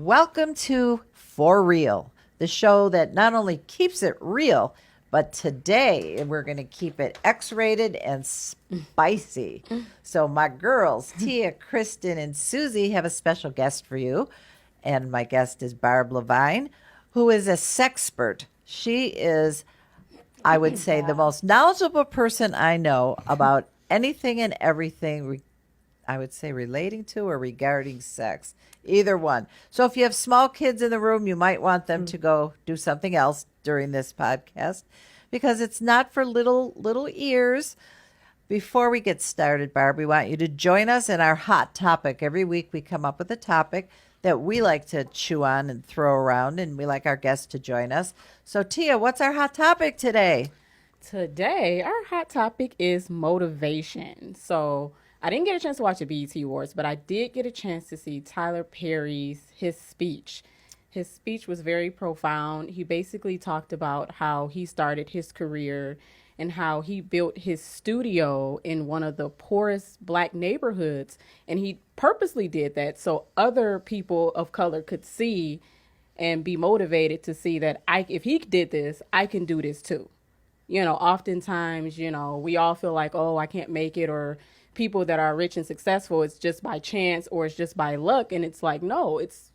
Welcome to For Real, the show that not only keeps it real, but today we're going to keep it X-rated and spicy. So my girls, Tia, Kristen, and Susie have a special guest for you. And my guest is Barb Levine, who is a sexpert. She is, I would say, the most knowledgeable person I know about anything and everything, I would say, relating to or regarding sex. Either one. So if you have small kids in the room, you might want them to go do something else during this podcast because it's not for little ears. Before we get started, Barb, we want you to join us in our hot topic. Every week we come up with a topic that we like to chew on and throw around, and we like our guests to join us. So, Tia, what's our hot topic today? Today, our hot topic is motivation. So, I didn't get a chance to watch the BET Awards, but I did get a chance to see Tyler Perry's speech. His speech was very profound. He basically talked about how he started his career and how he built his studio in one of the poorest black neighborhoods. And he purposely did that so other people of color could see and be motivated to see that if he did this, I can do this too. You know, oftentimes, we all feel like, oh, I can't make it, or people that are rich and successful, it's just by chance or it's just by luck. And it's like, no, it's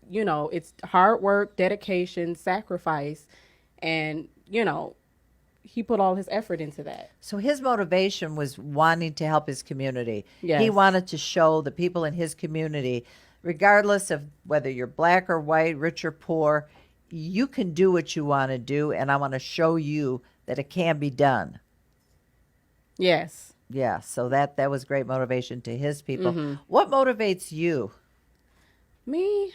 hard work, dedication, sacrifice. And, he put all his effort into that. So his motivation was wanting to help his community. Yes. He wanted to show the people in his community, regardless of whether you're black or white, rich or poor, you can do what you want to do, and I want to show you that it can be done. Yes. Yeah, so that was great motivation to his people. Mm-hmm. What motivates you? Me?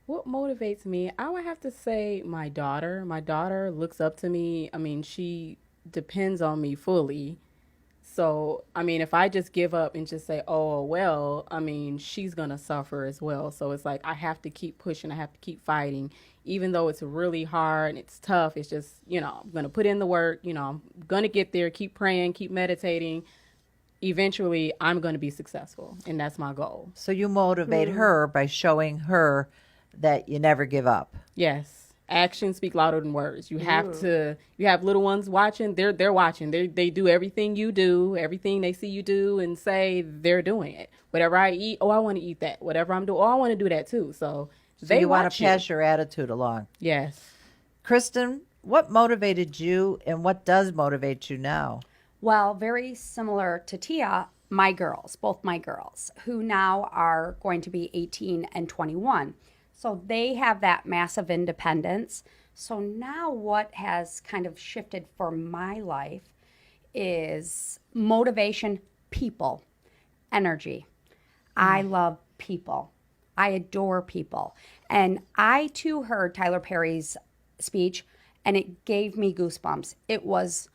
What motivates me? I would have to say my daughter. My daughter looks up to me. I mean, she depends on me fully. So, I mean, if I just give up and just say, oh, well, I mean, she's going to suffer as well. So it's like I have to keep pushing. I have to keep fighting. Even though it's really hard and it's tough, it's just, I'm going to put in the work. I'm going to get there, keep praying, keep meditating. Eventually, I'm going to be successful. And that's my goal. So you motivate her by showing her that you never give up. Yes. Actions speak louder than words. You have little ones watching. They're watching. They do everything you do, everything they see you do and say, they're doing it. Whatever I eat, oh, I want to eat that. Whatever I'm doing, oh, I want to do that too. So you want to pass your attitude along. Yes. Kristen, what motivated you and what does motivate you now? Well, very similar to Tia, both my girls, who now are going to be 18 and 21. So they have that massive independence. So now what has kind of shifted for my life is motivation, people, energy. I love people. I adore people. And I too heard Tyler Perry's speech and it gave me goosebumps. It was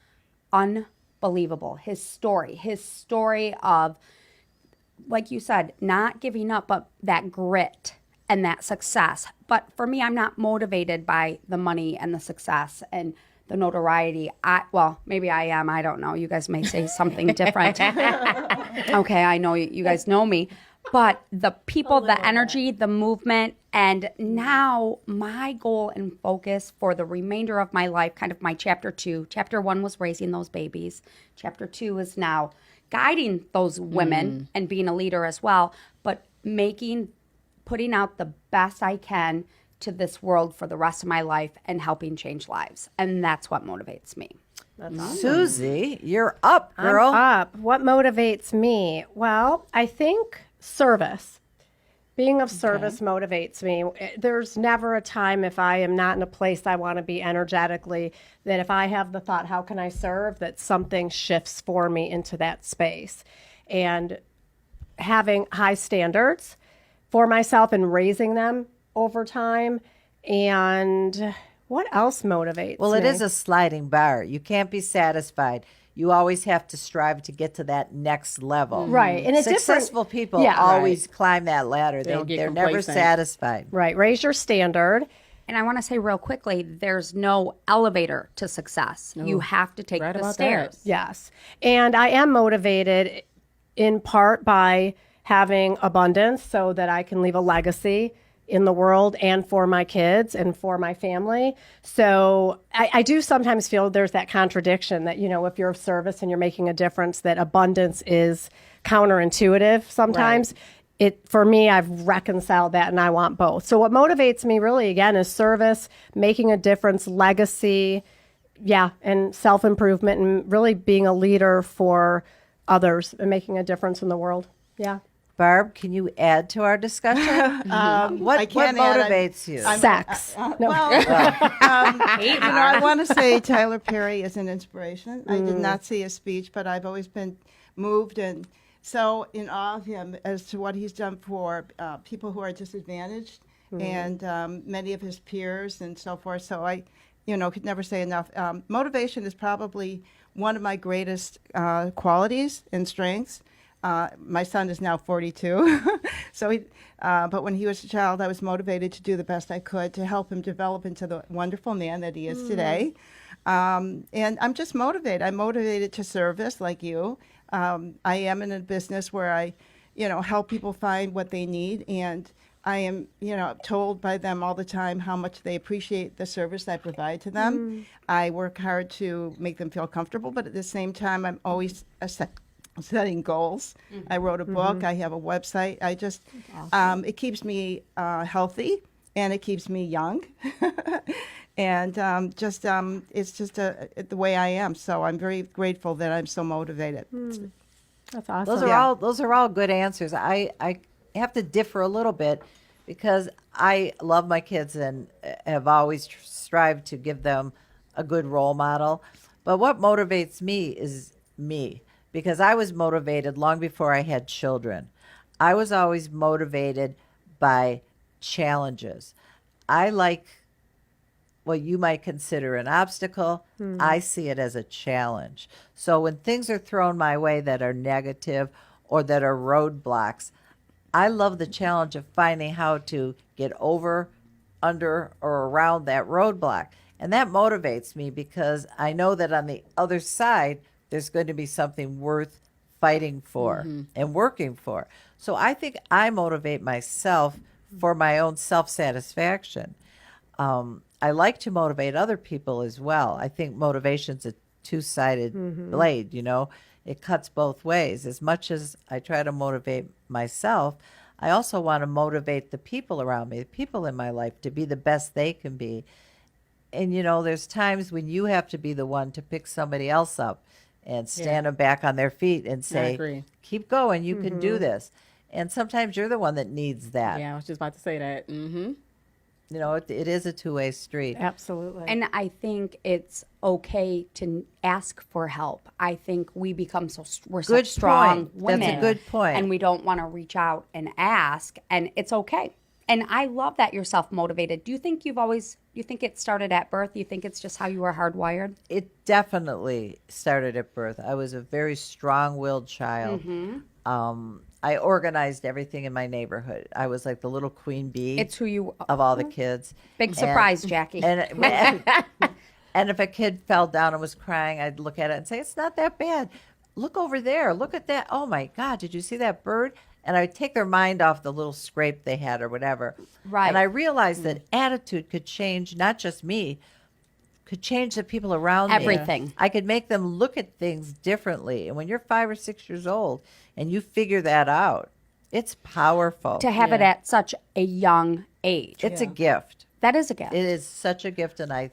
unbelievable. His story of, like you said, not giving up, but that grit and that success. But for me, I'm not motivated by the money and the success and the notoriety. Maybe I am. I don't know. You guys may say something different. Okay, I know you guys know me. But the people, the energy, the movement, and now my goal and focus for the remainder of my life, kind of my chapter 2. Chapter 1 was raising those babies. Chapter 2 is now guiding those women and being a leader as well, but putting out the best I can to this world for the rest of my life and helping change lives. And that's what motivates me. That's awesome. Susie, you're up, girl. I'm up. What motivates me? Well, I think service. Being of service motivates me. There's never a time if I am not in a place I want to be energetically, that if I have the thought, how can I serve, that something shifts for me into that space. And having high standards for myself and raising them over time. And what else motivates Well, me? it is a sliding bar. You can't be satisfied. You always have to strive to get to that next level. Right. And it's successful people always climb that ladder. They're never satisfied. Right. Raise your standard. And I want to say real quickly, there's no elevator to success. You have to take the stairs. Yes. And I am motivated in part by having abundance so that I can leave a legacy in the world and for my kids and for my family. So I do sometimes feel there's that contradiction that, you know, if you're of service and you're making a difference, that abundance is counterintuitive sometimes. For me, I've reconciled that and I want both. So what motivates me really, again, is service, making a difference, legacy, and self-improvement, and really being a leader for others and making a difference in the world. Yeah. Barb, can you add to our discussion? What motivates you? Sex. No. I want to say Tyler Perry is an inspiration. I did not see his speech, but I've always been moved and so in awe of him as to what he's done for people who are disadvantaged and many of his peers and so forth. So I, could never say enough. Motivation is probably one of my greatest qualities and strengths. My son is now 42, but when he was a child, I was motivated to do the best I could to help him develop into the wonderful man that he is today. And I'm just motivated. I'm motivated to service like you. I am in a business where I, help people find what they need, and I am, told by them all the time how much they appreciate the service I provide to them. I work hard to make them feel comfortable, but at the same time, I'm always setting goals. I wrote a book. I have a website. I just, it keeps me healthy and it keeps me young. And it's just the way I am. So I'm very grateful that I'm so motivated. That's awesome. Those are all good answers. I have to differ a little bit because I love my kids and have always strived to give them a good role model. But what motivates me is me, because I was motivated long before I had children. I was always motivated by challenges. I like what you might consider an obstacle. I see it as a challenge. So when things are thrown my way that are negative or that are roadblocks, I love the challenge of finding how to get over, under, or around that roadblock. And that motivates me because I know that on the other side, there's going to be something worth fighting for and working for. So I think I motivate myself for my own self-satisfaction. I like to motivate other people as well. I think motivation's a two-sided blade, It cuts both ways. As much as I try to motivate myself, I also want to motivate the people around me, the people in my life, to be the best they can be. And, there's times when you have to be the one to pick somebody else up and stand them back on their feet and say, keep going, you can do this. And sometimes you're the one that needs that. Yeah, I was just about to say that. It is a two-way street. Absolutely. And I think it's okay to ask for help. I think we become we're Good such strong point. women. That's a good point. And we don't want to reach out and ask, and it's okay. And I love that you're self-motivated. Do you think you think it started at birth? You think it's just how you were hardwired? It definitely started at birth. I was a very strong-willed child. I organized everything in my neighborhood. I was like the little queen bee. It's who you of all the kids. Big surprise, Jackie. And if a kid fell down and was crying, I'd look at it and say, "It's not that bad. Look over there. Look at that. Oh my God, did you see that bird?" And I would take their mind off the little scrape they had or whatever. Right. And I realized that attitude could change not just me, could change the people around me. Everything. I could make them look at things differently. And when you're 5 or 6 years old and you figure that out, it's powerful. To have it at such a young age. It's a gift. That is a gift. It is such a gift, and I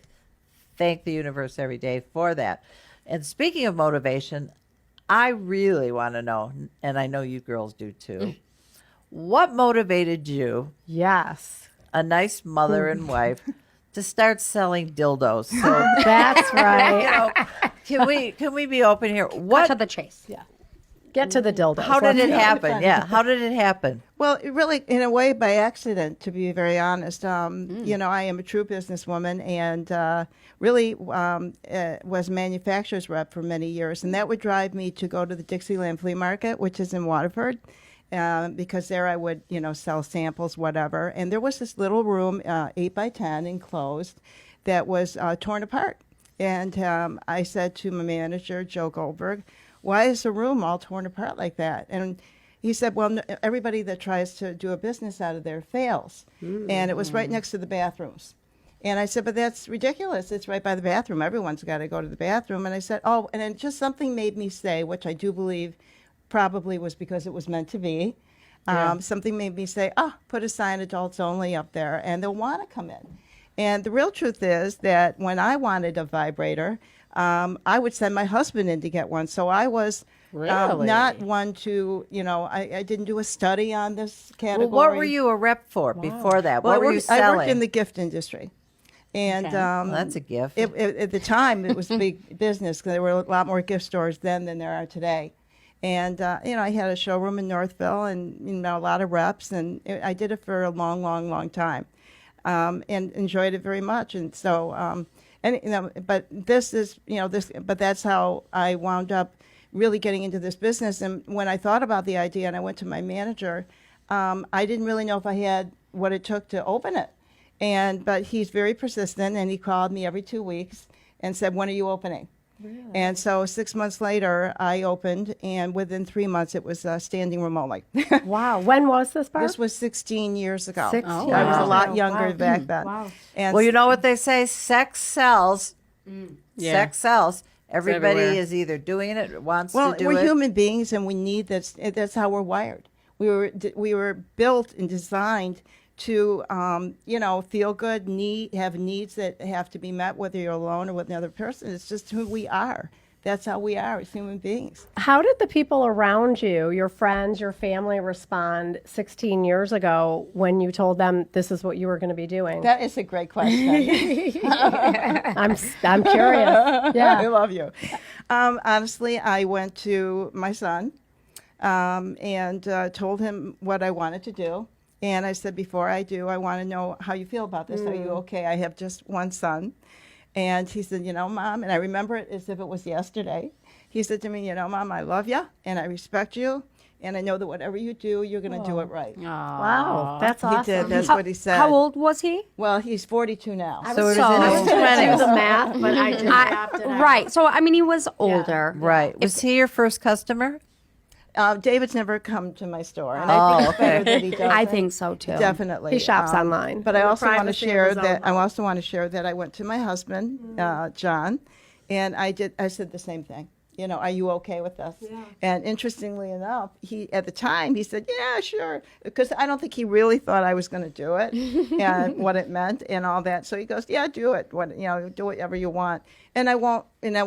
thank the universe every day for that. And speaking of motivation, I really want to know, and I know you girls do too, what motivated you, Yes. a nice mother and wife, to start selling dildos? So, That's right. can we be open here? Cut What? to the chase. Get to the dildos. How did Let's it go. happen? Yeah, how did it happen? Well, it really, in a way, by accident, to be very honest. I am a true businesswoman and really was a manufacturer's rep for many years. And that would drive me to go to the Dixieland Flea Market, which is in Waterford, because there I would, sell samples, whatever. And there was this little room, 8 by 10, enclosed, that was torn apart. And I said to my manager, Joe Goldberg, "Why is the room all torn apart like that?" And He said, well, everybody that tries to do a business out of there fails. And it was right next to the bathrooms. And I said, but that's ridiculous. It's right by the bathroom. Everyone's got to go to the bathroom. And I said, oh, and then just something made me say, which I do believe probably was because it was meant to be. Something made me say, put a sign adults only up there, and they'll want to come in. And the real truth is that when I wanted a vibrator, I would send my husband in to get one. So I was Really? not one to, I didn't do a study on this category. Well, what were you a rep for before that? Well, What were you selling? I worked in the gift industry. And Okay. Well, that's a gift. at the time, it was big business because there were a lot more gift stores then than there are today. And, I had a showroom in Northville and, a lot of reps. And I did it for a long, long, long time and enjoyed it very much. And so, but this is, but that's how I wound up really getting into this business. And when I thought about the idea and I went to my manager, I didn't really know if I had what it took to open it. But he's very persistent, and he called me every 2 weeks and said, when are you opening? Really? And so 6 months later, I opened, and within 3 months, it was standing room only. Wow. When was this, Barb? This was 16 years ago. 16. I was a Wow. lot younger Wow. back then. Wow. And Well, you know what they say? Sex sells. Yeah. Sex sells. Everybody everywhere. is either doing it, or wants well, to do we're it. human beings, and we need that's how we're wired. We were built and designed to feel good, have needs that have to be met, whether you're alone or with another person. It's just who we are. That's how we are as human beings. How did the people around you, your friends, your family, respond 16 years ago when you told them this is what you were going to be doing? That is a great question. I'm curious. Yeah. I love you. Honestly, I went to my son and told him what I wanted to do. And I said, before I do, I want to know how you feel about this. Are you okay? I have just one son. And he said, Mom, and I remember it as if it was yesterday. He said to me, Mom, I love you and I respect you. And I know that whatever you do, you're going to do it right. Wow. That's awesome. He did. That's what he said. How old was he? Well, he's 42 now. So it was So- in I his was going to do 20s. the math, but I didn't have to. Right. So, I mean, he was older. Right. Was he your first customer? David's never come to my store, and I think it's better that he doesn't. I think so, too. Definitely. He shops online. But I For the also want to privacy of share his own that home. I went to my husband, John, and I said the same thing. Are you okay with this? Yeah. And interestingly enough, at the time he said, yeah, sure, because I don't think he really thought I was going to do it and what it meant and all that. So he goes, yeah, do it. Do whatever you want. And I won't, and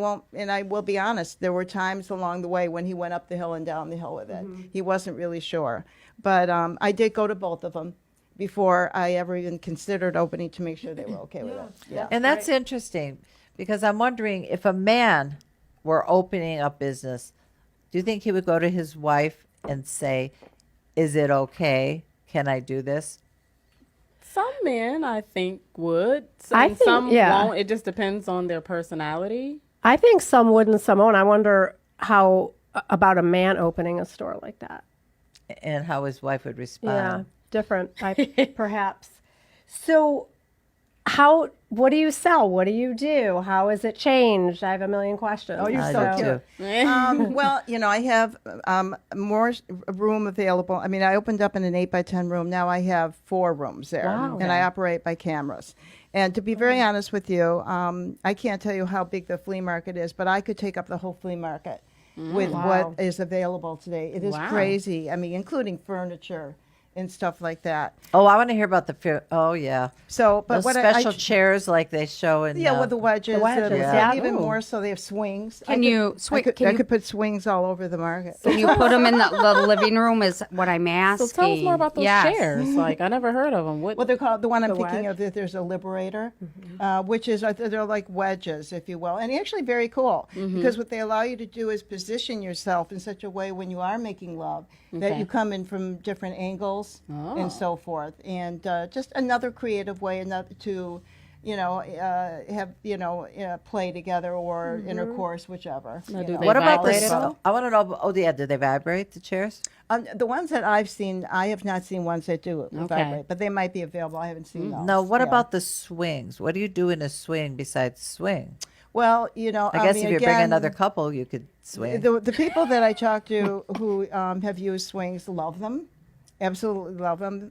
I will be honest. There were times along the way when he went up the hill and down the hill with it. He wasn't really sure, but I did go to both of them before I ever even considered opening to make sure they were okay with it. Yeah. And that's interesting because I'm wondering if a man were opening up business, do you think he would go to his wife and say, is it okay? Can I do this? Some men, I think, would. I think- some yeah. won't. It just depends on their personality. I think some would and some won't. I wonder how about a man opening a store like that. And how his wife would respond. Yeah, different, perhaps. So, what do you sell? What do you do? How has it changed? I have a million questions. Oh, you're I so do cute. too. Well, I have more room available. I mean, I opened up in an 8x10 room. Now I have 4 rooms there, Wow. and I operate by cameras. And to be very honest with you, I can't tell you how big the flea market is, but I could take up the whole flea market with Wow. what is available today. It is Wow. crazy. I mean, including furniture and stuff like that. Oh, I want to hear about oh, yeah. So, but Those what special chairs like they show in with the wedges, The wedges, and yeah. even Ooh. more so, they have swings. Can you I could put swings all over the market. Can you put them in the living room? Is what I'm So asking. tell us more about those Yes. chairs. Like, I never heard of them. What? Well, they're called the one I'm thinking wedge? of. There's a Liberator, which is they're like wedges, if you will, and actually very cool because what they allow you to do is position yourself in such a way when you are making love that Okay. you come in from different angles and so forth, and just another creative way, to play together or intercourse, whichever. Now, you do know. they What about vibrate this? at all? I want to know. Oh, yeah. Do they vibrate, the chairs? The ones that I've seen, I have not seen ones that do it Okay. vibrate, but they might be available. I haven't seen those. No. What Yeah. about the swings? What do you do in a swing besides swing? Well, you know, I guess mean, if you bring again, another couple, you could swing. the people that I talk to who have used swings love them. Absolutely love them.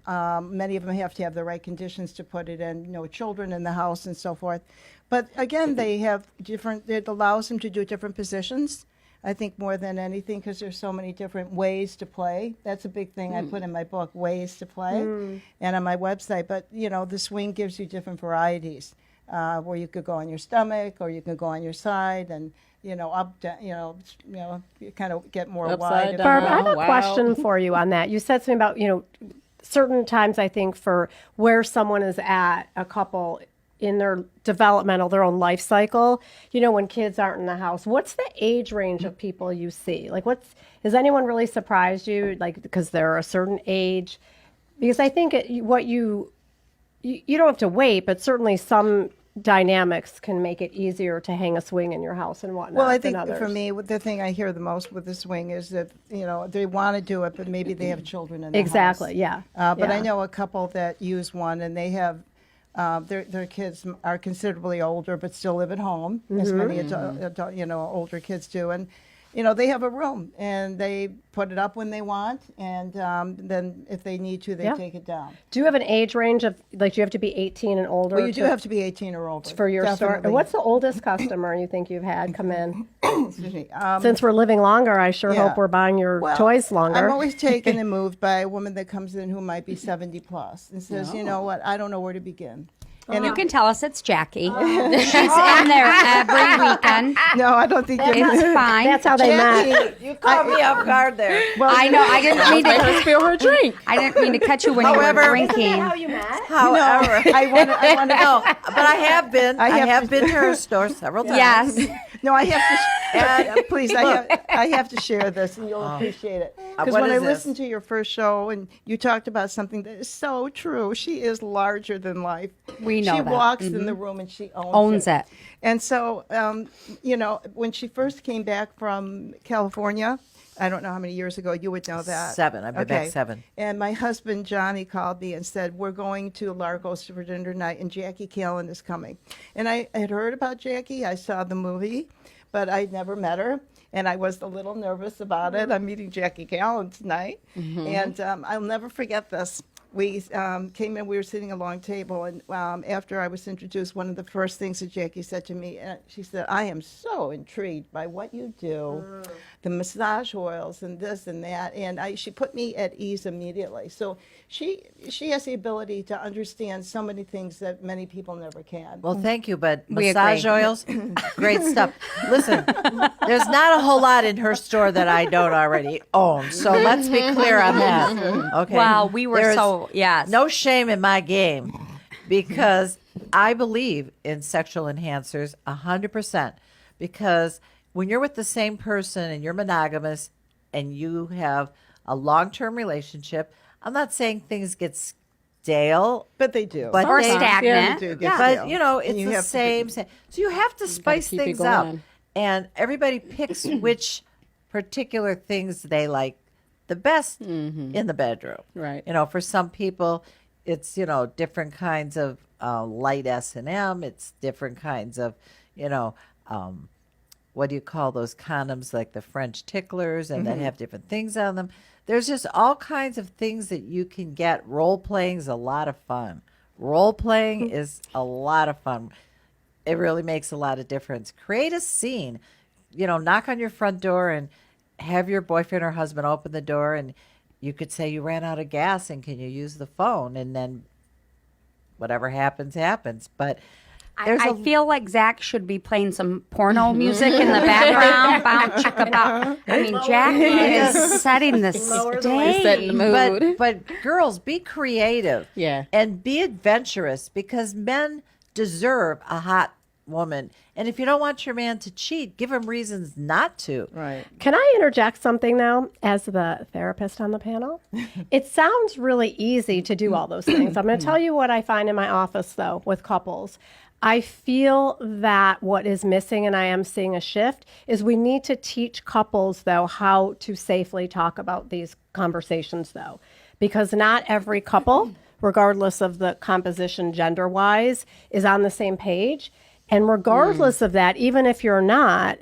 Many of them have to have the right conditions to put it in, you know, children in the house and so forth. But again, they have different, it allows them to do different positions, I think, more than anything, because there's so many different ways to play. That's a big thing I put in my book, ways to play, and on my website. But, you know, the swing gives you different varieties, where you could go on your stomach or you could go on your side and, you know, up, down, you kind of get more Upside wide. down. Barb, I have a Wow. question for you on that. You said something about, certain times I think for where someone is at, a couple in their developmental, their own life cycle, when kids aren't in the house, what's the age range of people you see? Like, has anyone really surprised you? Like, because they're a certain age? Because I think you don't have to wait, but certainly some dynamics can make it easier to hang a swing in your house and whatnot. Well, I than think others. for me, the thing I hear the most with the swing is that, they want to do it, but maybe they have children in the Exactly, house. yeah. But I Yeah. know a couple that use one, and they have their kids are considerably older, but still live at home, as many older kids do, and they have a room, and they put it up when they want, and then if they need to, they Yeah. take it down. Do you have an age range of, like, do you have to be 18 and older? Well, you do have to be 18 or older for your store. definitely. And what's the oldest customer you think you've had come in? Excuse me. Since we're living longer, I sure yeah. hope we're buying your Well, toys longer. I'm always taken and moved by a woman that comes in who might be 70 plus and says, you know what, I don't know where to begin. And You can tell us it's Jackie. She's in there every weekend. no, I don't think you're It's fine. That's how they met. You caught me off guard there. I know. I didn't mean Make her to. spill her drink. I didn't mean to catch you when However- you were drinking. you met? However, I want to no, but I have been. I have have to- been to her store several times. Yes. No, I have to. Please, I have to share this, and you'll appreciate it. Because what when is I this? listened to your first show, and you talked about something that is so true, she is larger than life. We know she that. walks in the room and she Owns it. And so, when she first came back from California, I don't know how many years ago, you would know that. 7. I've been back 7. And my husband, Johnny, called me and said, we're going to Largo's for dinner tonight, and Jackie Callan is coming. And I had heard about Jackie. I saw the movie, but I'd never met her. And I was a little nervous about it. I'm meeting Jackie Callan tonight. And I'll never forget this. We came in, we were sitting at a long table, and after I was introduced, one of the first things that Jackie said to me, she said, I am so intrigued by what you do, the massage oils and this and that, and she put me at ease immediately. So she has the ability to understand so many things that many people never can. Well, thank you, but We massage agree. oils, great stuff. Listen, there's not a whole lot in her store that I don't already own, so let's be clear on that. Okay. Well, we were There's yes. no shame in my game because I believe in sexual enhancers 100%. Because when you're with the same person and you're monogamous and you have a long-term relationship, I'm not saying things get stale, But they do. but Or they, stagnant. They do get but stale. you know, it's And you the have to same. So you have to spice keep it things up, going. and everybody picks which particular things they like the best in the bedroom. Right. You know, for some people, it's different kinds of light S&M. It's different kinds of what do you call those condoms, like the French ticklers, and that have different things on them. There's just all kinds of things that you can get. Role playing is a lot of fun. Role playing is a lot of fun. It really makes a lot of difference. Create a scene. Knock on your front door and have your boyfriend or husband open the door, and you could say you ran out of gas and can you use the phone, and then whatever happens. But I feel like Zach should be playing some porno music in the background. Bow, chicka, bow. I mean, Jackie is setting the stage. Setting the mood. But girls, be creative. Yeah. And be adventurous, because men deserve a hot woman. And if you don't want your man to cheat, give him reasons not to. Right. Can I interject something now as the therapist on the panel? It sounds really easy to do all those things. I'm going to tell you what I find in my office, though, with couples. I feel that what is missing, and I am seeing a shift, is we need to teach couples, though, how to safely talk about these conversations, though, because not every couple, regardless of the composition gender-wise, is on the same page. And regardless of that, even if you're not,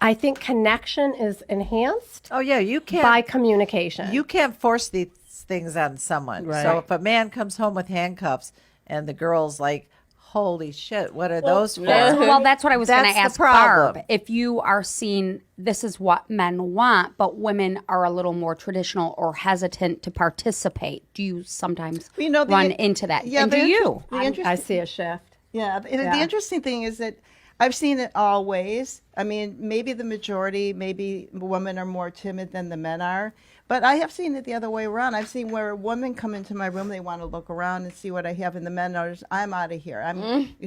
I think connection is enhanced Oh yeah, you can't. by communication. You can't force these things on someone. Right. So if a man comes home with handcuffs and the girl's like, "Holy shit, what are those for?" Well, that's what I was going to That's the ask problem. Barb. If you are seeing this is what men want, but women are a little more traditional or hesitant to participate, do you sometimes You know, run into that? Yeah, and do you? The I interesting, see a shift. yeah, the interesting thing is that I've seen it all ways. I mean, maybe the majority, maybe women are more timid than the men are. But I have seen it the other way around. I've seen where women come into my room, they want to look around and see what I have, and the men are, I'm out of here.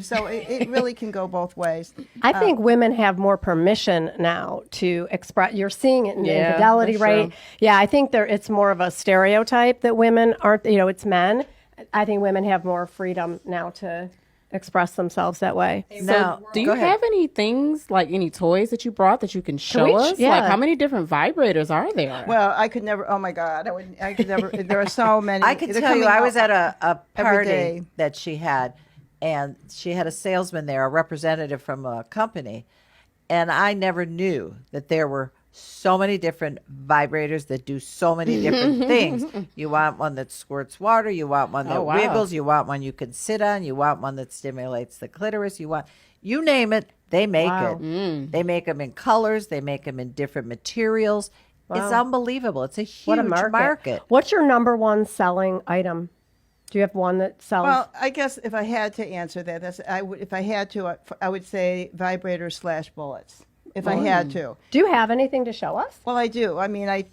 So it really can go both ways. I think women have more permission now to express. You're seeing it in the Yeah, infidelity that's rate. true. Yeah, I think it's more of a stereotype that women aren't. It's men. I think women have more freedom now to express themselves that way. Now, Do you go ahead. have any things, like any toys that you brought that you can show we- us? yeah. Like, how many different vibrators are there? Well, I could never, oh my God, I could never, there are so many. I can They're tell you, coming I out was at a every party day. that she had, and she had a salesman there, a representative from a company, and I never knew that there were so many different vibrators that do so many different things. You want one that squirts water, you want one that Oh, wow. wiggles, you want one you can sit on, you want one that stimulates the clitoris, you name it, they make Wow. it. They make them in colors, they make them in different materials. It's unbelievable. It's a huge What a market. What's your number one selling item? Do you have one that sells? Well, I guess if I had to answer that, if I had to, I would say vibrators/bullets. If I had to. Do you have anything to show us? Well, I do. I mean, I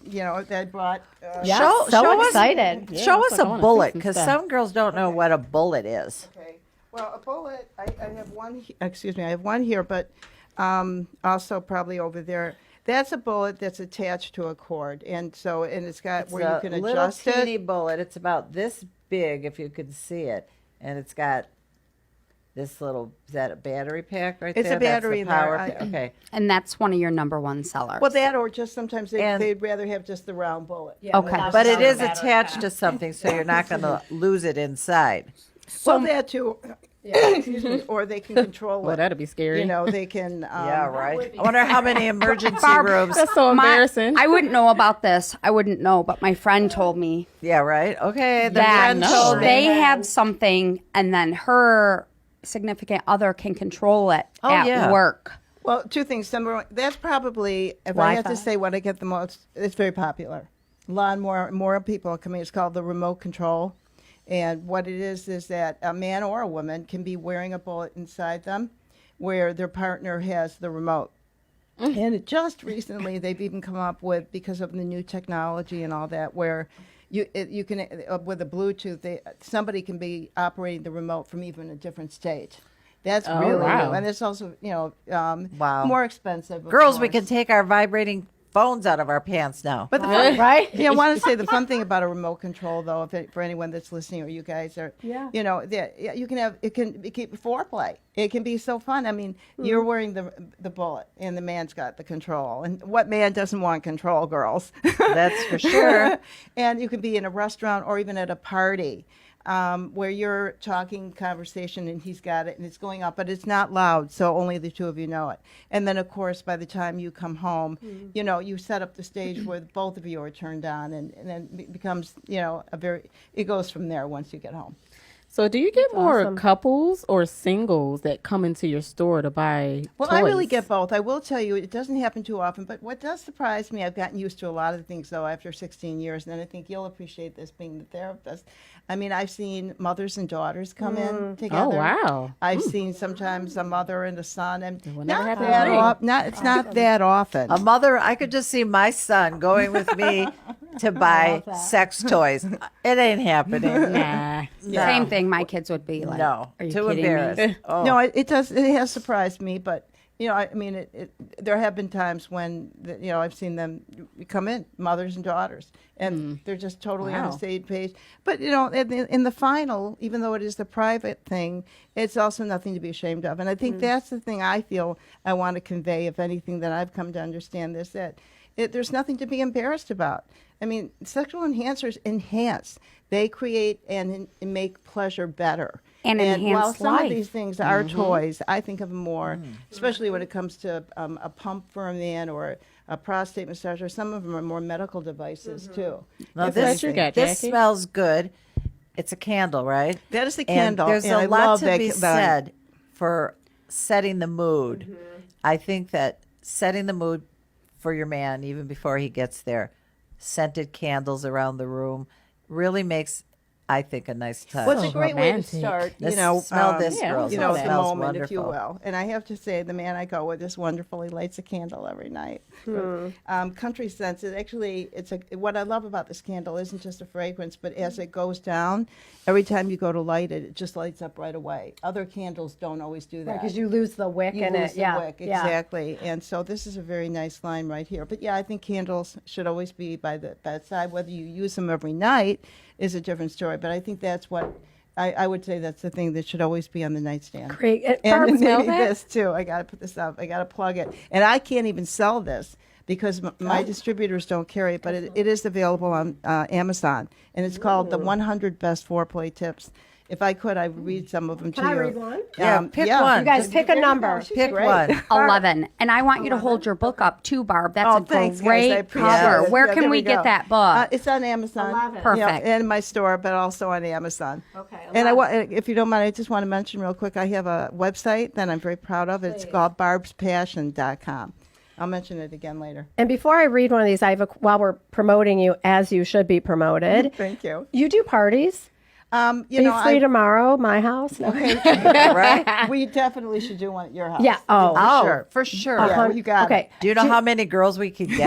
brought. Yeah, Show so us- excited. Show it's us like I a wanna see bullet, some because stuff. some girls don't know what a bullet is. Okay. Well, a bullet. I have one. Excuse me. I have one here, but also probably over there. That's a bullet that's attached to a cord, and it's got It's where you a can little adjust teeny it. bullet. It's about this big, if you can see it, and it's got this little. Is that a battery pack right It's there? a battery in That's the there. power okay. And that's one of your number one sellers. Well, that or just sometimes And- they'd rather have just the round bullet. Okay. But it is attached to something, so you're not going to lose it inside. Well, that too. Excuse me. Or they can control Well, it. that'd be scary. You know, they can. Yeah, right. I wonder how many emergency Barb, rooms. That's so embarrassing. I wouldn't know about this. I wouldn't know, but my friend told me Yeah, right. Okay, the that friend no. told me. they have something, and then her significant other can control it Oh, at yeah. work. Well, two things. Number one, that's probably, if I had Wi-Fi. to say what I get the most, it's very popular. A lot more people are coming. It's called the remote control. And what it is that a man or a woman can be wearing a bullet inside them where their partner has the remote. And just recently, they've even come up with, because of the new technology and all that, where you can, with a Bluetooth, somebody can be operating the remote from even a different state. That's Oh, really wow. new. And it's also, Wow. more expensive. of Girls, we course. can take our vibrating phones out of our pants now. But the fun, Right? yeah, I want to say the fun thing about a remote control, though, for anyone that's listening or you guys are, Yeah. you can have it can foreplay. It can be so fun. I mean, you're wearing the bullet, and the man's got the control. And what man doesn't want control, girls? That's for sure. And you can be in a restaurant or even at a party. Where you're talking conversation and he's got it and it's going up, but it's not loud, so only the two of you know it. And then, of course, by the time you come home, you set up the stage where both of you are turned on, and then it becomes, it goes from there once you get home. So, do you get more awesome. couples or singles that come into your store to buy Well, toys? I really get both. I will tell you, it doesn't happen too often, but what does surprise me, I've gotten used to a lot of things, though, after 16 years, and I think you'll appreciate this being the therapist. I mean, I've seen mothers and daughters come in together. Oh, wow. I've seen sometimes a mother and a son, and will never not happen to that me. it's not that often. A mother, I could just see my son going with me to buy sex toys. It ain't happening. Nah. Same thing. My kids would be like, No, "Are you too kidding embarrassed. me?" Oh. No, it does. It has surprised me, but I mean, there have been times when I've seen them come in, mothers and daughters, and they're just totally on Wow. the same page. But in the final, even though it is the private thing, it's also nothing to be ashamed of. And I think that's the thing I feel I want to convey, if anything, that I've come to understand this, that there's nothing to be embarrassed about. I mean, sexual enhancers enhance. They create and make pleasure better. And enhance while some life. of these things are toys, I think of them more, especially when it comes to a pump for a man or a prostate massager. Some of them are more medical devices too. Now If this, What you anything. got, this Jackie? smells good. It's a candle, right? That is the And candle. there's and a I lot love to that be said for setting the mood. I think that setting the mood for your man, even before he gets there, scented candles around the room, really makes, I think, a nice touch. Well, it's a So great way to romantic. start, Let's smell this, Yeah, girls. you It know, the smells moment, if you wonderful. will. And I have to say, the man I go with is wonderful. He lights a candle every night. Country scents. What I love about this candle isn't just a fragrance, but as it goes down, every time you go to light it, it just lights up right away. Other candles don't always do that. Because you lose the wick You in lose it. the Yeah. wick, Yeah. exactly. And so this is a very nice line right here. But yeah, I think candles should always be by the bedside. Whether you use them every night is a different story. But I think that's what I would say that's the thing that should always be on the nightstand. Great. And Barb, smell maybe that? this too. I got to put this up. I got to plug it. And I can't even sell this because my distributors don't carry it, but it is available on Amazon. And it's called the 100 Best Foreplay Tips. If I could, I would read some of them Can to I you. read one? Yeah, pick one. You guys Just pick a number. pick great. one. 11. And I want you to hold your book up too, Barb. That's a Thanks, guys. I great appreciate cover. it. Where Yeah, can there we go. get that book? It's on Amazon. 11. Yeah, Perfect. in my store, but also on Amazon. Okay, And if you don't mind, I just want to mention real quick, I have a website that I'm very proud of. It's called barbspassion.com. I'll mention it again later. And before I read one of these, while we're promoting you as you should be promoted, Thank you. you do parties. You Be know, free tomorrow, my house. No. Right? we definitely should do one at your house. Yeah. Oh. Oh, sure. for sure. Yeah, well, you got Okay. it. Do you know how many girls we could get?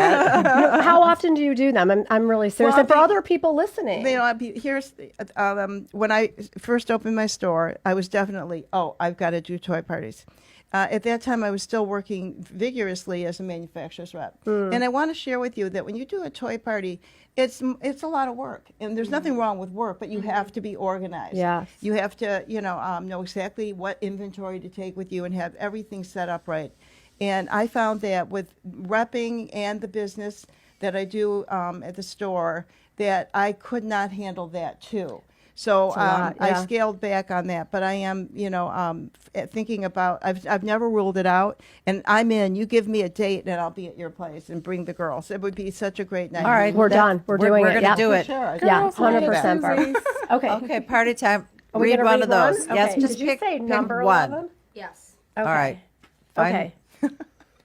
How often do you do them? I'm really serious. Well, and for the- other people listening. You know, when I first opened my store, I was definitely, I've got to do toy parties. At that time, I was still working vigorously as a manufacturer's rep. And I want to share with you that when you do a toy party, it's a lot of work. And there's nothing wrong with work, but you have to be organized. Yes. You have to, know exactly what inventory to take with you and have everything set up right. And I found that with repping and the business that I do at the store, that I could not handle that too. So lot, I yeah. scaled back on that, but I am, thinking about. I've never ruled it out, and I'm in. You give me a date, and I'll be at your place and bring the girls. It would be such a great night. All right. We're done. We're doing We're it. going to Yeah. do it. Sure. Yeah, Girls, night at 100%. Barb. Susie's. Okay. Okay, party time. Are we Read gonna one of those. Okay. Yes, just Did you pick, say pick number one. 11? Yes. Okay. All right. Fine. Okay.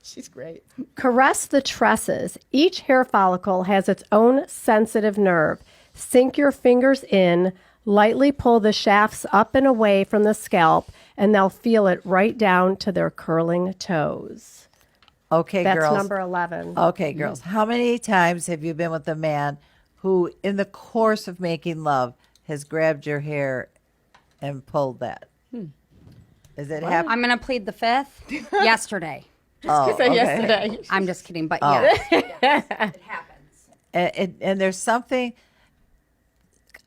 She's great. Caress the tresses. Each hair follicle has its own sensitive nerve. Sink your fingers in, lightly pull the shafts up and away from the scalp, and they'll feel it right down to their curling toes. Okay, That's girls. number 11. Okay, girls. How many times have you been with a man who, in the course of making love, has grabbed your hair and pulled that? Is it happening? I'm going to plead the fifth. Yesterday. Oh, Say okay. yesterday. I'm just kidding, but Oh. yes, it happens. And there's something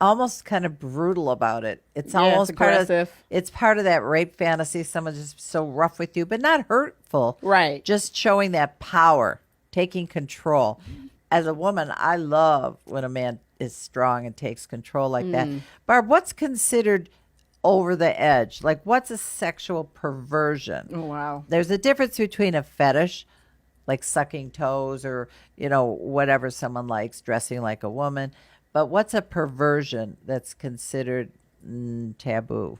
almost kind of brutal about it. It's Yeah, it's almost part of aggressive. it's part of that rape fantasy. Someone's just so rough with you, but not hurtful. Right. Just showing that power, taking control. As a woman, I love when a man is strong and takes control like that. Barb, what's considered over the edge? Like, what's a sexual perversion? Oh, wow. There's a difference between a fetish, like sucking toes or, whatever someone likes, dressing like a woman. But what's a perversion that's considered taboo?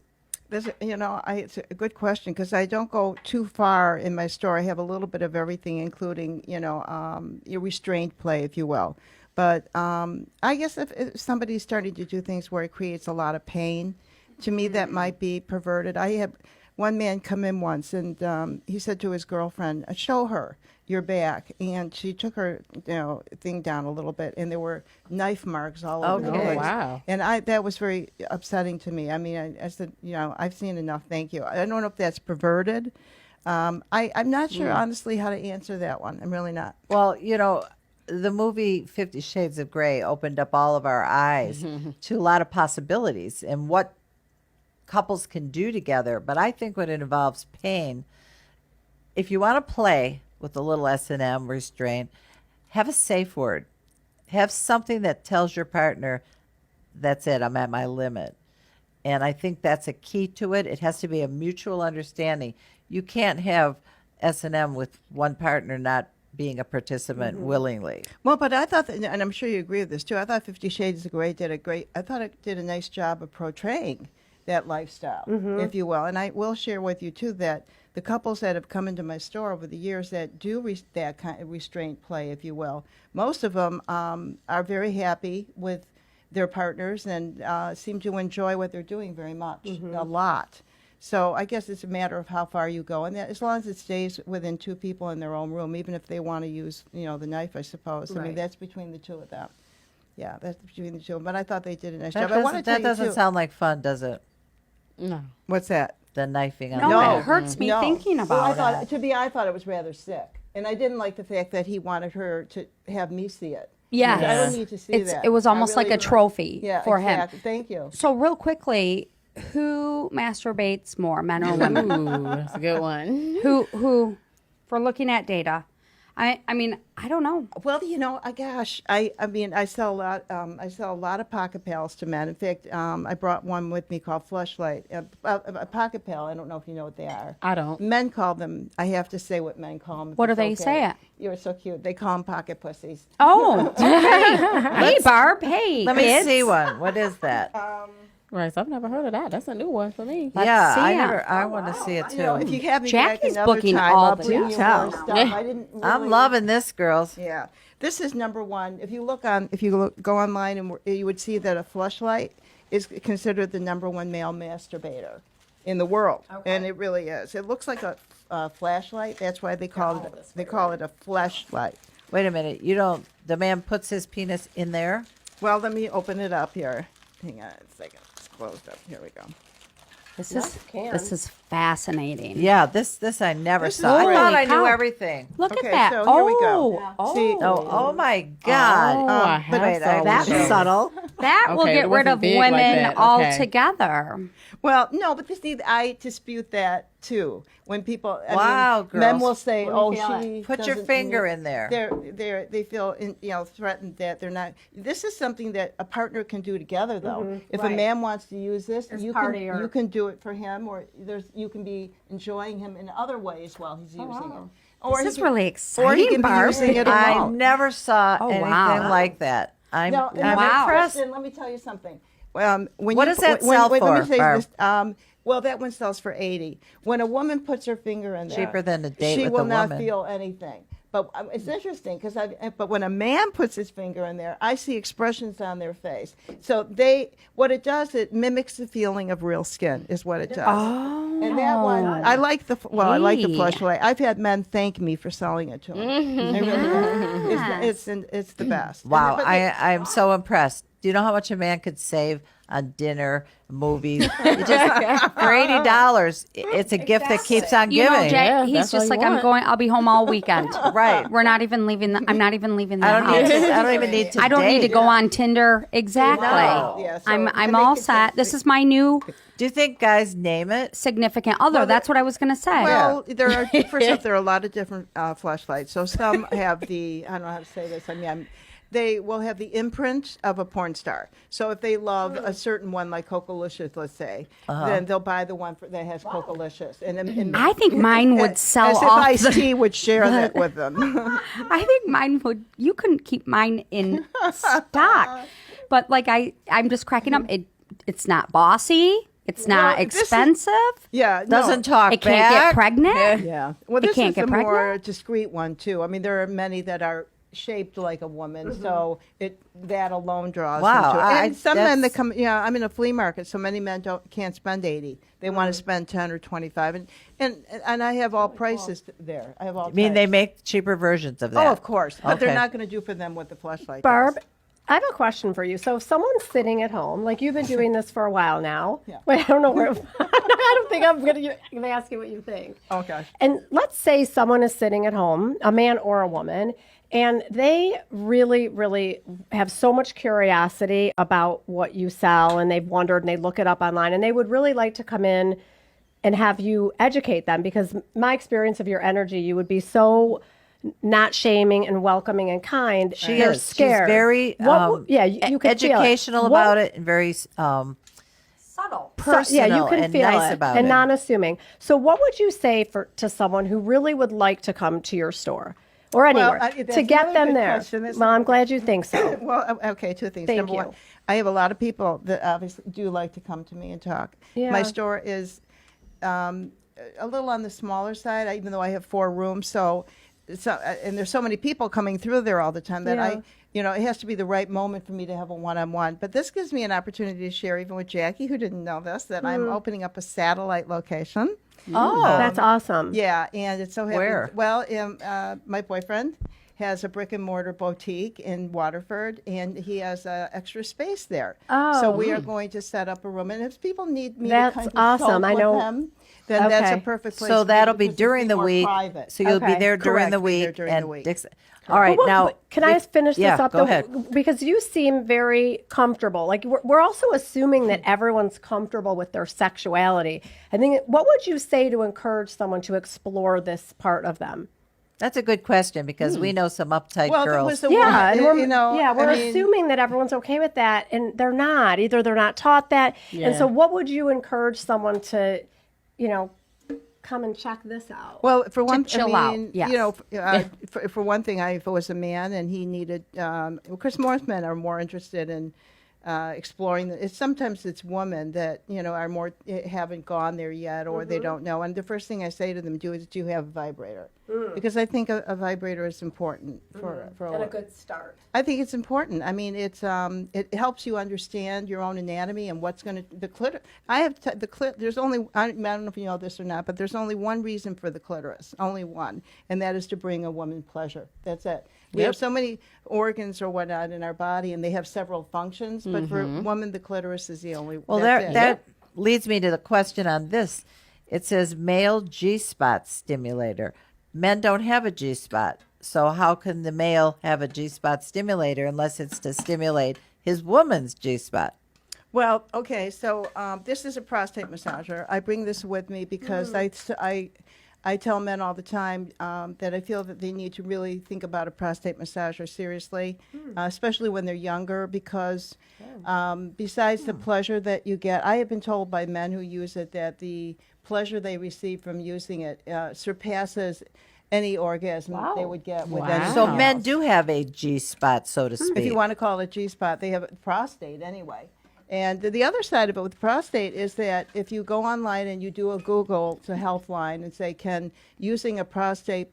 It's a good question because I don't go too far in my store. I have a little bit of everything, including, your restrained play, if you will. But I guess if somebody's starting to do things where it creates a lot of pain, to me that might be perverted. I had one man come in once and he said to his girlfriend, show her your back. And she took her, thing down a little bit, and there were knife marks all over the Okay. place. Oh, wow. And that was very upsetting to me. I mean, I said, I've seen enough. Thank you. I don't know if that's perverted. I'm not sure, honestly, how to answer that one. I'm really not. Well, the movie 50 Shades of Grey opened up all of our eyes to a lot of possibilities and what couples can do together. But I think when it involves pain, if you want to play with a little S&M restraint, have a safe word. Have something that tells your partner, that's it, I'm at my limit. And I think that's a key to it. It has to be a mutual understanding. You can't have S&M with one partner not being a participant willingly. Well, but I thought, and I'm sure you agree with this too. I thought 50 Shades of Grey I thought it did a nice job of portraying that lifestyle, if you will. And I will share with you too that the couples that have come into my store over the years that do that kind of restraint play, if you will, most of them are very happy with their partners and seem to enjoy what they're doing very much, a lot. So I guess it's a matter of how far you go, and that, as long as it stays within two people in their own room, even if they want to use, the knife, I suppose. I mean, that's between the two of them. Yeah, that's between the two. But I thought they did a nice job. That doesn't sound like fun, does it? No. What's that? The knifing on No, the it hurts me No. thinking Well, about it. I thought it was rather sick, and I didn't like the fact that he wanted her to have me see it. Yes. I don't need to see that. It was I almost like really a trophy Yeah, for exactly. him. Thank you. So real quickly, who masturbates more, men or women? Ooh, that's a good one. who, for looking at data, I mean, I don't know. Well, I mean, I sell a lot of pocket pals to men. In fact, I brought one with me called Fleshlight. A pocket pal. I don't know if you know what they are. I don't. Men call them. I have to say what men call them. What do they say it? You're so cute. They call them pocket pussies. Oh, okay. Hey, Barb. Hey, Let me kids. see one. What is that? Right, so I've never heard of that. That's a new one for me. Let's yeah, see it. I want to see it too. If you have me back Jackie's another booking time, all I'll the bring you time. more stuff. I didn't. I'm really- loving this, girls. Yeah, this is number one. If you go online, and you would see that a fleshlight is considered the number one male masturbator in the world, and it really is. It looks like a flashlight. That's why they call it a fleshlight. Wait a minute. The man puts his penis in there? Well, let me open it up here. Hang on a second. It's closed up. Here we go. This is fascinating. Yeah, this I never This is saw. I great. thought I Holy knew cow. everything. Look Okay, at that. so here we go. See, Oh my God. Oh, I but have saw That's one. subtle. That will Okay, get it rid wasn't of big like women that. Okay. altogether. well, no, but I dispute that too. When people, Wow, men girls. will say, "Oh, she Put your doesn't finger need-" in there. They feel threatened that they're not. This is something that a partner can do together, though. If a man wants to use this, you can do it for him, or you can be enjoying him in other ways while he's using it. Or This he is can- really Or he exciting, can be Barb. using it I alone. never saw Oh, anything wow. like that. I'm No, and Wow. impressed. Kristen, let me tell you something. What does that sell Let for, me say Barb? this. Well, that one sells for $80. When a woman puts her finger in there, Cheaper than a date she with will a not woman. feel anything. But it's interesting because but when a man puts his finger in there, I see expressions on their face. So what it does, it mimics the feeling of real skin, is what it does. Oh. And that one, I like the Hey. fleshlight. I've had men thank me for selling it to them. I really have. It's the best. Wow, But I'm so impressed. Do you know how much a man could save on dinner, movies? It just, for $80, it's a gift that keeps on You know, giving. Jay, Yeah, he's that's all just you like, want. I'll be home all weekend. Right. I'm not even leaving the I house. don't even need to I don't need to date. go on Tinder. Exactly. No. Yeah, so I'm to all make it set. This is my new Do you think guys name it? significant other. That's what I was going to say. Well, first off, there are a lot of different flashlights. So some have I don't know how to say this. I mean, they will have the imprint of a porn star. So if they love a certain one, like Cocolicious, let's say, then they'll buy the one that has Cocolicious. And I think mine would sell as off. if Ice-T would share that with them. I think mine would. You couldn't keep mine in stock. But like I'm just cracking up. It's not bossy. It's not Well, this is- expensive. Yeah, Doesn't talk It can't back. get pregnant. Yeah. Well, It this can't is get the more pregnant? discreet one too. I mean, there are many that are shaped like a woman, so that alone draws Wow, them to it. And some men that that's- come, I'm in a flea market, so many men can't spend $80. They want to spend 10 or 25, and I have all prices there. I have all. I mean, they types. make cheaper versions of that. Oh, of course, but they're Okay. not going to do for them what the fleshlight Barb, does. I have a question for you. So if someone's sitting at home, like you've been doing this for a while now. Yeah. Wait, I don't know where. I don't think I'm going to ask you what you think. Oh gosh. And let's say someone is sitting at home, a man or a woman, and they really, really have so much curiosity about what you sell, and they've wondered, and they look it up online, and they would really like to come in and have you educate them, because my experience of your energy, you would be so not shaming and welcoming and kind. She They're is. scared. She's very you can feel it. educational What- about it and very Subtle. personal yeah, you can and feel nice it about and it. non-assuming. So, what would you say to someone who really would like to come to your store or anywhere that's to get another them good there? question. That's Well, I'm glad you think so. Well, okay, two things. Thank Number one, you. I have a lot of people that obviously do like to come to me and talk. Yeah. My store is a little on the smaller side, even though I have 4 rooms. So and there's so many people coming through there all the time that Yeah. it has to be the right moment for me to have a one-on-one. But this gives me an opportunity to share, even with Jackie, who didn't know this, that I'm opening up a satellite location. Oh, That's awesome. Yeah, and it's so happy. Where? Well, my boyfriend has a brick and mortar boutique in Waterford, and he has extra space there. Oh. So we are going to set up a room, and if people need me That's to kind of awesome. consult I with know- them, then that's a Okay. perfect place. so for me that'll be because it's during the more week. private. So you'll be Okay. there during Correct, the be there week. during and the week. All right, Well, now can I just finish yeah, this up? go though? ahead. Because you seem very comfortable. Like we're also assuming that everyone's comfortable with their sexuality. I think, what would you say to encourage someone to explore this part of them? That's a good question because we know some uptight Well, if it girls. was a Yeah, and woman, we're I mean, assuming that everyone's okay with that, and they're not. Either they're not taught that, and so Yeah. what would you encourage someone to, come and check this out? Well, for one, chill out, yes. For one thing, if it was a man and he needed, of course, most men are more interested in exploring. Sometimes it's women that are more haven't gone there yet, or they don't know. And the first thing I say to them is, "Do you have a vibrator?" Because I think a vibrator is important for a and a woman. good start. I think it's important. I mean, it helps you understand your own anatomy and what's going to the clitoris. The clit. There's only I don't know if you know this or not, but there's only one reason for the clitoris, only one, and that is to bring a woman pleasure. That's it. We have so many organs or whatnot in our body, and they have several functions. But for a woman, the clitoris is the only. Well, that's it. that leads me to the question on this. It says male G-spot stimulator. Men don't have a G-spot. So how can the male have a G-spot stimulator unless it's to stimulate his woman's G-spot? Well, okay, so this is a prostate massager. I bring this with me because I tell men all the time that I feel that they need to really think about a prostate massager seriously, especially when they're younger, because besides the pleasure that you get, I have been told by men who use it that the pleasure they receive from using it surpasses any orgasm they would get with Wow. anything So else. men do have a G-spot, so to speak. If you want to call it G-spot, they have a prostate anyway. And the other side of it with prostate is that if you go online and you do a Google to Healthline and say, can using a prostate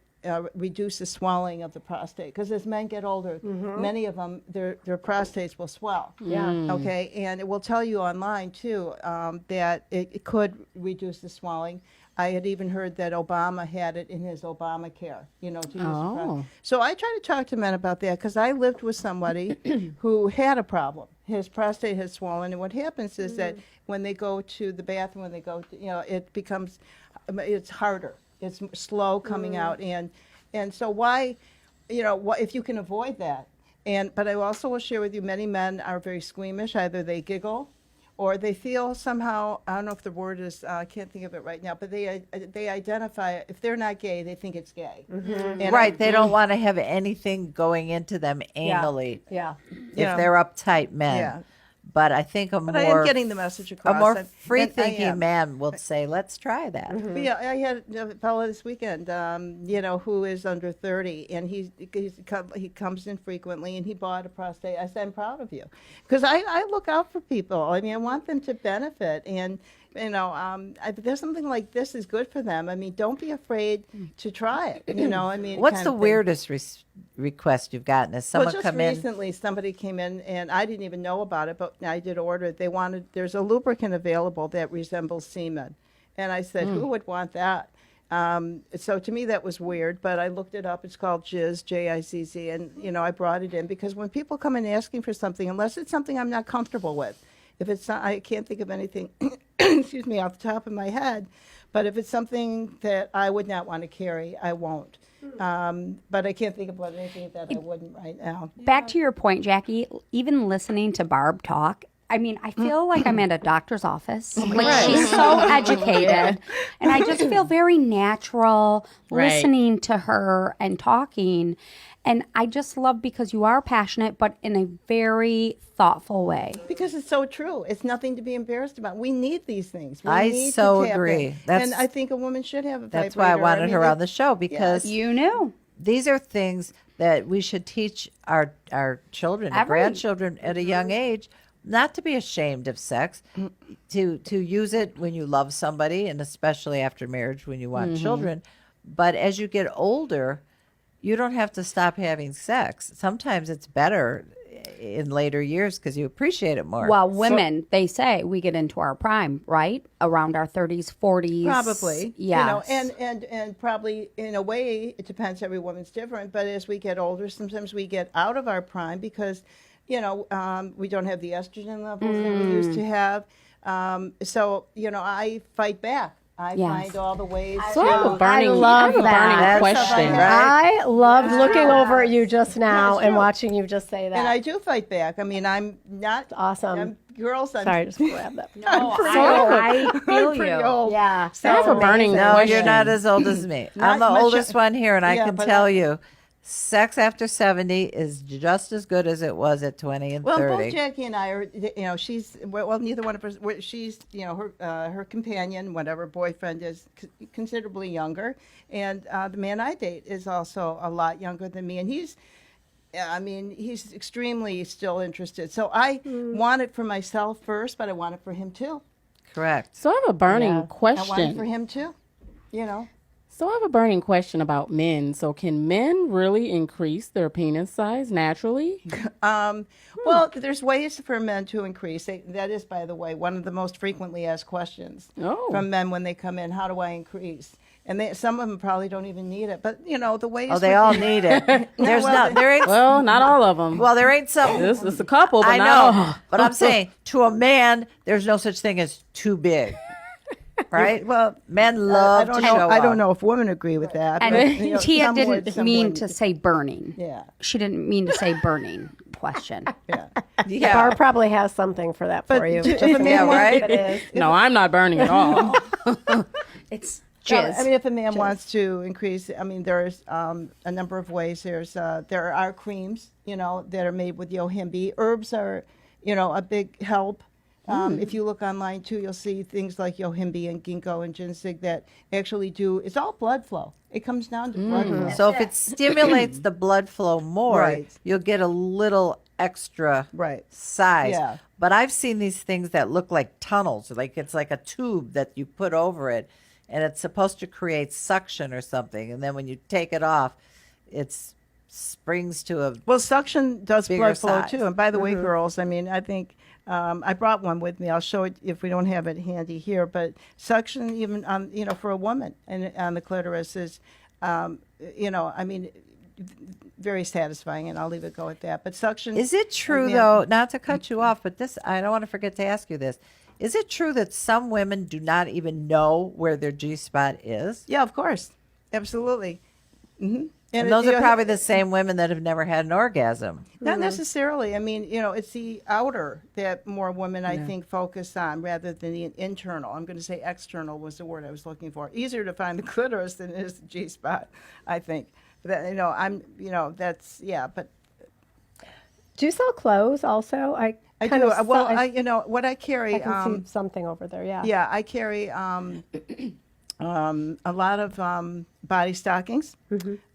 reduce the swelling of the prostate? Because as men get older, many of them, their prostates will swell. Yeah. Okay, and it will tell you online too that it could reduce the swelling. I had even heard that Obama had it in his Obamacare, to use the prostate. So I try to talk to men about that because I lived with somebody who had a problem. His prostate has swollen, and what happens is that when they go to the bathroom, when they go, it becomes, it's harder. It's slow coming out, and so why, if you can avoid that, but I also will share with you, many men are very squeamish. Either they giggle, or they feel somehow, I don't know if the word is, I can't think of it right now, but they identify, if they're not gay, they think it's gay. And Right, they don't want to have anything going into them anally Yeah. if they're uptight men. Yeah. But I think But I am getting the message across. a more and I free-thinking am. man will say, let's try that. But yeah, I had a fellow this weekend, who is under 30, and he comes in frequently, and he bought a prostate. I said, I'm proud of you, because I look out for people. I mean, I want them to benefit, and if there's something like this is good for them. I mean, don't be afraid to try it. I mean, What's kind the of thing. weirdest request you've gotten? Has someone Well, just come in? recently, somebody came in, and I didn't even know about it, but I did order it. There's a lubricant available that resembles semen. And I said, who would want that? So to me, that was weird, but I looked it up. It's called Jizz, J-I-Z-Z, and, I brought it in because when people come in asking for something, unless it's something I'm not comfortable with, if it's not, I can't think of anything, excuse me, off the top of my head, but if it's something that I would not want to carry, I won't. But I can't think about anything that I wouldn't right now. Back to your point, Jackie, even listening to Barb talk, I mean, I feel like I'm at a doctor's office. Like she's so educated, and I just feel very natural Right. listening to her and talking. And I just love because you are passionate, but in a very thoughtful way. Because it's so true. It's nothing to be embarrassed about. We need these things. We I need so to tap agree. in. That's- And I think a woman should have a vibrator. That's why I wanted mean, her on the show, because You knew. these are things that we should teach our children and Every- grandchildren at a young age, not to be ashamed of sex, to use it when you love somebody, and especially after marriage when you want children. But as you get older, you don't have to stop having sex. Sometimes it's better in later years because you appreciate it more. Well, women, they say we get into our prime, right? Around our 30s, 40s. Probably. Yeah. And probably in a way, it depends. Every woman's different. But as we get older, sometimes we get out of our prime because, we don't have the estrogen levels that we used to have. So, I fight back. I Yes. find all the ways So I have a burning, love I have a that. burning That's question. right. I loved looking over at you just now it's and true. watching you just say that. And I do fight back. I mean, I'm not awesome. Girls, I'm Sorry, I just grabbed that. I feel pretty you. old. Yeah. I have a burning no, question. you're not as old as me. I'm the much- oldest one here, and I Yeah, can but tell you, sex after 70 is just as good as it was at 20 and Well, 30. both Jackie and I are, she's, well, neither one of us, she's, her companion, whatever boyfriend is considerably younger. And the man I date is also a lot younger than me. And he's extremely still interested. So I want it for myself first, but I want it for him too. Correct. So I have a burning I want it for question. him too, So I have a burning question about men. So can men really increase their penis size naturally? Well, there's ways for men to increase. That is, by the way, one of the most frequently asked questions Oh. from men when they come in. How do I increase? And some of them probably don't even need it. But, the ways. Oh, they all need it. There's well, there ain't Well, not all of them. well, there ain't some. This is a couple, but I not know, all. but I'm saying to a man, there's no such thing as too big, right? Well, Men love I don't to know. show I don't off. know if women agree with that. And but, Tia some would, didn't some mean wouldn't. to say burning. Yeah. She didn't mean to say burning question. Yeah. Yeah. Barb probably has something for that But for you. to- just if a in man case wants- it is. No, I'm not burning at all. It's No, jizz. I mean, if a man wants to increase, there's a number of ways. There are creams, that are made with yohimbe. Herbs are, a big help. If you look online too, you'll see things like yohimbe and ginkgo and ginseng that actually it's all blood flow. It comes down to blood flow. So if it stimulates the blood flow more, Right. you'll get a little extra Right. size. Yeah. But I've seen these things that look like tunnels, like it's like a tube that you put over it, and it's supposed to create suction or something. And then when you take it off, it springs to a. Well, suction does Bigger blood flow size. too. And by the way, girls, I think I brought one with me. I'll show it if we don't have it handy here. But suction, even for a woman and on the clitoris is, very satisfying. And I'll leave it go at that. But suction Is it true yeah. though? Not to cut you off, but this I don't want to forget to ask you this. Is it true that some women do not even know where their G spot is? Yeah, of course, absolutely. Mm-hmm. And those are probably the same women that have never had an orgasm. Not necessarily. It's the outer that more women, I think, focus on rather than the internal. I'm going to say external was the word I was looking for. Easier to find the clitoris than it is the G spot, I think. But, that's, yeah. But Do you sell clothes also? I I kind do. of Well, saw- what I carry. I can see something over there. Yeah. Yeah, I carry a lot of body stockings.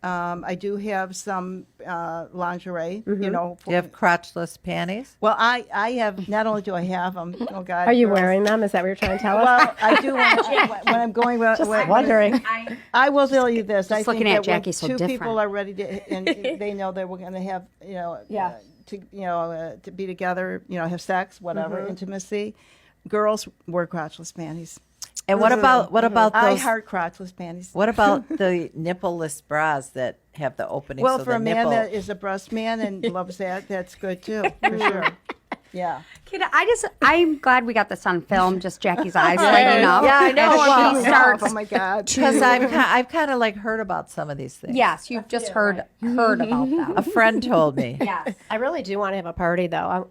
I do have some lingerie. Do you have crotchless panties? Well, I have. Not only do I have them. Oh God. Are you girls. wearing them? Is that what you're trying to tell us? Well, I do when I'm going. Just wondering. I will tell you this. I think looking at that when Jackie so two different. people are ready to, and they know that we're going to have, Yeah. to be together, have sex, whatever, intimacy. Girls wear crotchless panties. And what about I those? heart crotchless panties. What about the nippleless bras that have the opening? Well, so for the a man nipple, that is a breast man and loves that, that's good too, for sure. Yeah. Kid, I'm glad we got this on film. Just Jackie's eyes lighting up. Yeah, I know. As Well, she starts. Oh my God. because I've kind of like heard about some of these things. Yes, you've just heard about them. A friend told me. Yes. I really do want to have a party though.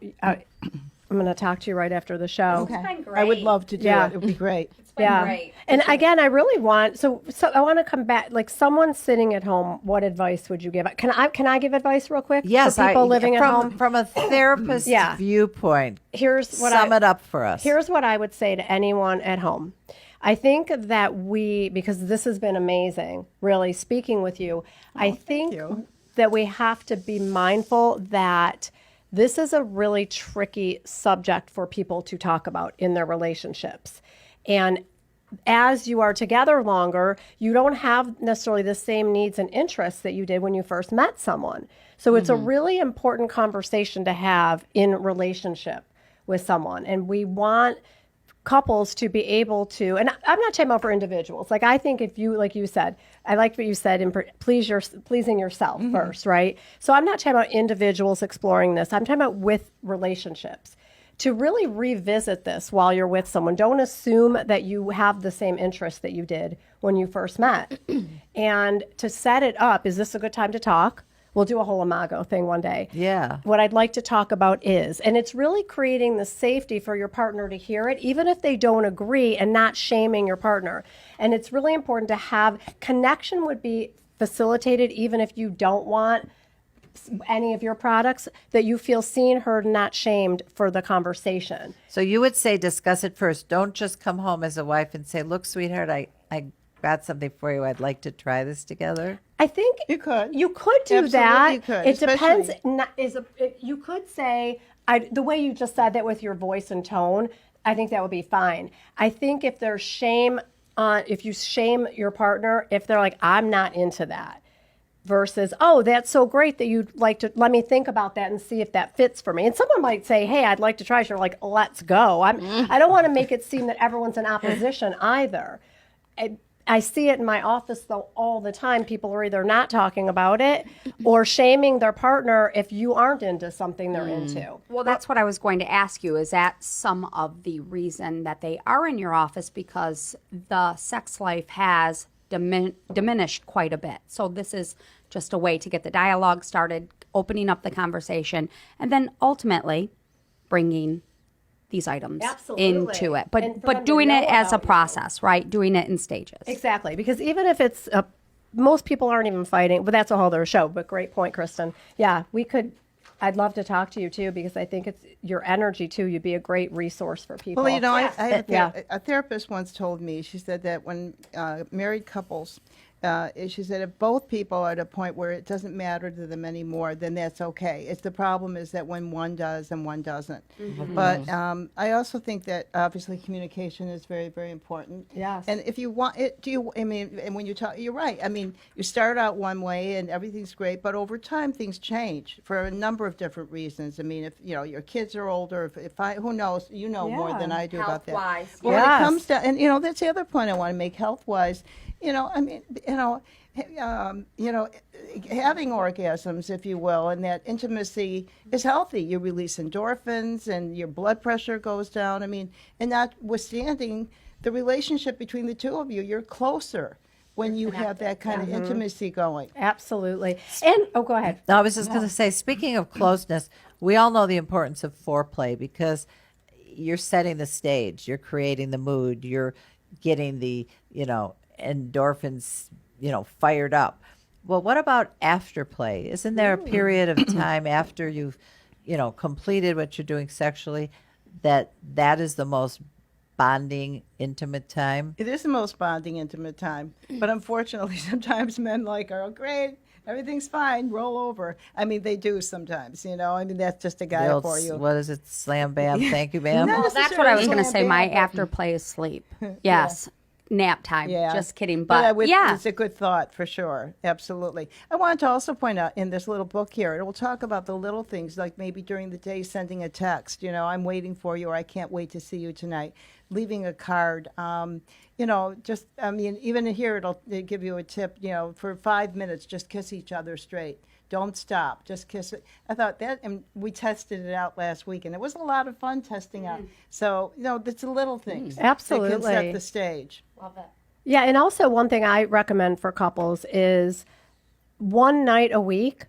I'm going to talk to you right after the show. Okay. been I would great. love to do Yeah. it. It would be great. It's been great. And again, I really want so I want to come back. Like someone sitting at home, what advice would you give? Can I give advice real quick? Yes, for people living at home. from a therapist's Yeah. viewpoint. Here's what Sum it up for us. Here's what I would say to anyone at home. I think that because this has been amazing, really speaking with you, I think you. that we have to be mindful that this is a really tricky subject for people to talk about in their relationships. And as you are together longer, you don't have necessarily the same needs and interests that you did when you first met someone. So it's a really important conversation to have in relationship with someone. And we want couples to be able to, and I'm not talking about for individuals. Like I think if you, like you said, I liked what you said, pleasing yourself first, right? So I'm not talking about individuals exploring this. I'm talking about with relationships. To really revisit this while you're with someone. Don't assume that you have the same interests that you did when you first met. And to set it up, is this a good time to talk? We'll do a whole Imago thing one day. Yeah. What I'd like to talk about is, and it's really creating the safety for your partner to hear it, even if they don't agree, and not shaming your partner. And it's really important to have connection would be facilitated even if you don't want any of your products, that you feel seen, heard, and not shamed for the conversation. So you would say discuss it first. Don't just come home as a wife and say, look, sweetheart, I got something for you. I'd like to try this together. I think You could. You could do Absolutely that. you could, It depends. especially- You could say the way you just said that with your voice and tone. I think that would be fine. I think if there's shame if you shame your partner, if they're like, I'm not into that, versus, oh, that's so great that you'd like to let me think about that and see if that fits for me. And someone might say, hey, I'd like to try. You're like, let's go. I don't want to make it seem that everyone's in opposition either. I see it in my office, though, all the time. People are either not talking about it or shaming their partner if you aren't into something they're into. Well, that's what I was going to ask you. Is that some of the reason that they are in your office, because the sex life has diminished quite a bit? So this is just a way to get the dialogue started, opening up the conversation, and then ultimately bringing these items Absolutely. into it. And for them But to doing know it as a about you. process, right? Doing it in stages. Exactly, because even if it's most people aren't even fighting, but that's a whole other show. But great point, Kristen. Yeah, we could. I'd love to talk to you too, because I think it's your energy too. You'd be a great resource for people. Well, you know, I have Yeah. a therapist once told me, she said that when married couples, she said if both people are at a point where it doesn't matter to them anymore, then that's okay. It's the problem is that when one does and one doesn't. But I also think that obviously communication is very, very important. Yes. And if you want it, and when you talk, you're right. I mean, you start out one way and everything's great, but over time things change for a number of different reasons. I mean, if your kids are older, who knows, more than I do about that. Health-wise, Well, Yes. when it comes down, and that's the other point I want to make health-wise. Having orgasms, if you will, and that intimacy is healthy. You release endorphins and your blood pressure goes down. I mean, and notwithstanding the relationship between the two of you, you're closer when you have that kind of intimacy going. Absolutely. And go ahead. No, I was just going to say, speaking of closeness, we all know the importance of foreplay because you're setting the stage, you're creating the mood, you're getting the, endorphins, fired up. Well, what about afterplay? Isn't there a period of time after you've, completed what you're doing sexually that is the most bonding, intimate time? It is the most bonding, intimate time. But unfortunately, sometimes men oh, great, everything's fine, roll over. I mean, they do sometimes, that's just a guy The old for you. What is it? Slam, bam, thank you, ma'am. No. Well, that's what I was going to necessarily say. My bad, but- afterplay is sleep. Yes. Nap time. Yeah. Just kidding. But But yeah. it's a good thought for sure. Absolutely. I wanted to also point out in this little book here, it will talk about the little things, like maybe during the day sending a text, I'm waiting for you, or I can't wait to see you tonight. Leaving a card, even here it'll give you a tip, for 5 minutes, just kiss each other straight. Don't stop. Just kiss it. I thought that, and we tested it out last week, and it was a lot of fun testing out. So, it's the little things that Absolutely. can set the stage. Love it. Yeah, and also one thing I recommend for couples is one night a week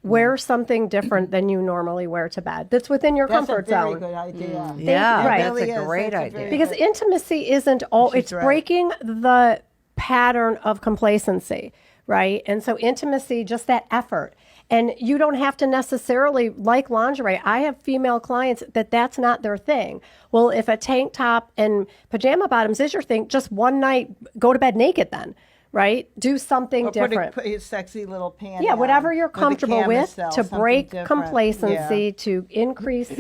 wear something different than you normally wear to bed. That's within your That's comfort a very zone. good idea. Yeah, Right. that's Really a is. great That's a idea. very Because good- intimacy isn't all, She's it's right. breaking the pattern of complacency, right? And so intimacy, just that effort. And you don't have to necessarily like lingerie. I have female clients that's not their thing. Well, if a tank top and pajama bottoms is your thing, just one night go to bed naked then, right? Do something Or different. put a sexy little panty Yeah, whatever on you're with a comfortable with camisole, to something break different. complacency, Yeah. to increase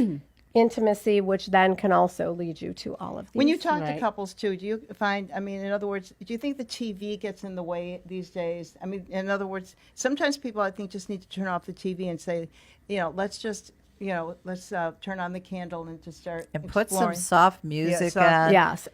intimacy, which then can also lead you to all of these. When you talk to Right. couples too, do you find, I mean, in other words, do you think the TV gets in the way these days? I mean, in other words, sometimes people, I think, just need to turn off the TV and say, let's just, let's turn on the candle and just start And put some exploring. soft music soft- on. Yes,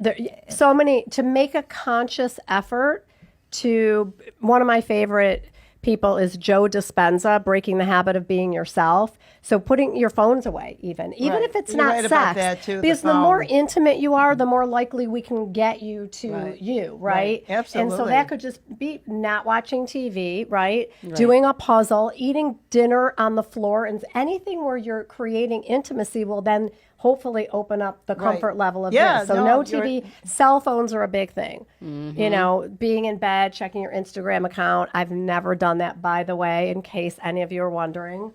so many to make a conscious effort to. One of my favorite people is Joe Dispenza, Breaking the Habit of Being Yourself. So putting your phones away, even Right. if it's You're not right sex, about that, too, the because the more phone. intimate you are, the more likely we can get you to Right. you, Right. right? And so Absolutely. that could just be not watching TV, right? Doing a puzzle, eating dinner on the floor, and anything where you're creating intimacy will then hopefully open up the comfort level of Yeah, this. So no, no you're- TV. Cell phones are a big thing. Being in bed, checking your Instagram account. I've never done that, by the way, in case any of you are wondering.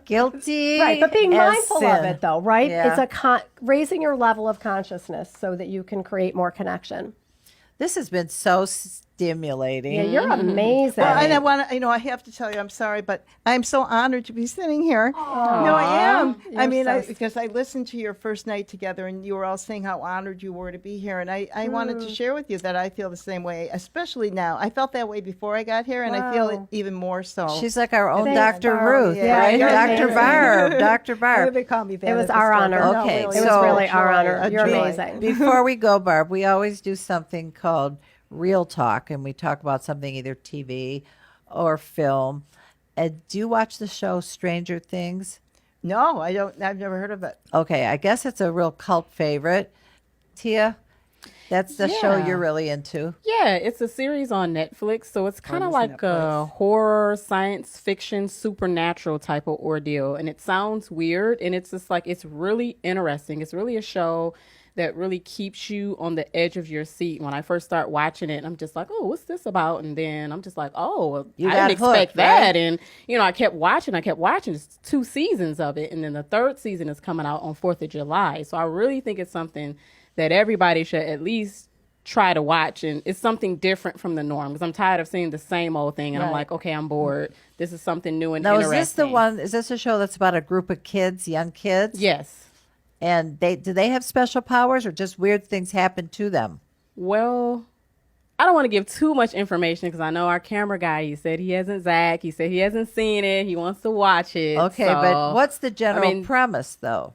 Guilty. Right, but being as mindful sin. of it, though, right? Yeah. It's raising your level of consciousness so that you can create more connection. This has been so stimulating. Yeah, you're amazing. Well, and I want to, I have to tell you, I'm sorry, but I'm so honored to be sitting here. No, I am. I mean, because I listened to your first night together, and you were all saying how honored you were to be here, and I wanted to share with you that I feel the same way, especially now. I felt that way before I got here, and I feel it even more so. She's like our own Thanks, Dr. Barb. Ruth, Yeah, right? you're Dr. amazing. Barb. Dr. Barb. They call me that It was at the our store, honor. but no, Okay, it it was was so- really our joy, honor. a You're joy. amazing. Before we go, Barb, we always do something called Real Talk, and we talk about something either TV or film. Do you watch the show Stranger Things? No, I don't. I've never heard of it. Okay, I guess it's a real cult favorite. Tia, that's the show Yeah. you're really into. Yeah, it's a series on Netflix, so it's kind of it's like a Netflix. horror, science fiction, supernatural type of ordeal. And it sounds weird, and it's just like, it's really interesting. It's really a show that really keeps you on the edge of your seat. When I first start watching it, I'm just like, oh, what's this about? And then I'm just like, oh, You I got didn't hooked, expect that. right? And, I kept watching. It's 2 seasons of it. And then the 3rd season is coming out on 4th of July. So I really think it's something that everybody should at least try to watch. And it's something different from the norm, because I'm tired of seeing the same old thing. And I'm like, okay, I'm bored. This is something new and Now, interesting. is this a show that's about a group of kids, young kids? Yes. And do they have special powers or just weird things happen to them? Well, I don't want to give too much information, because I know our camera guy, he said he hasn't seen it. He wants to watch it. Okay, So, but what's the general mean, premise, though?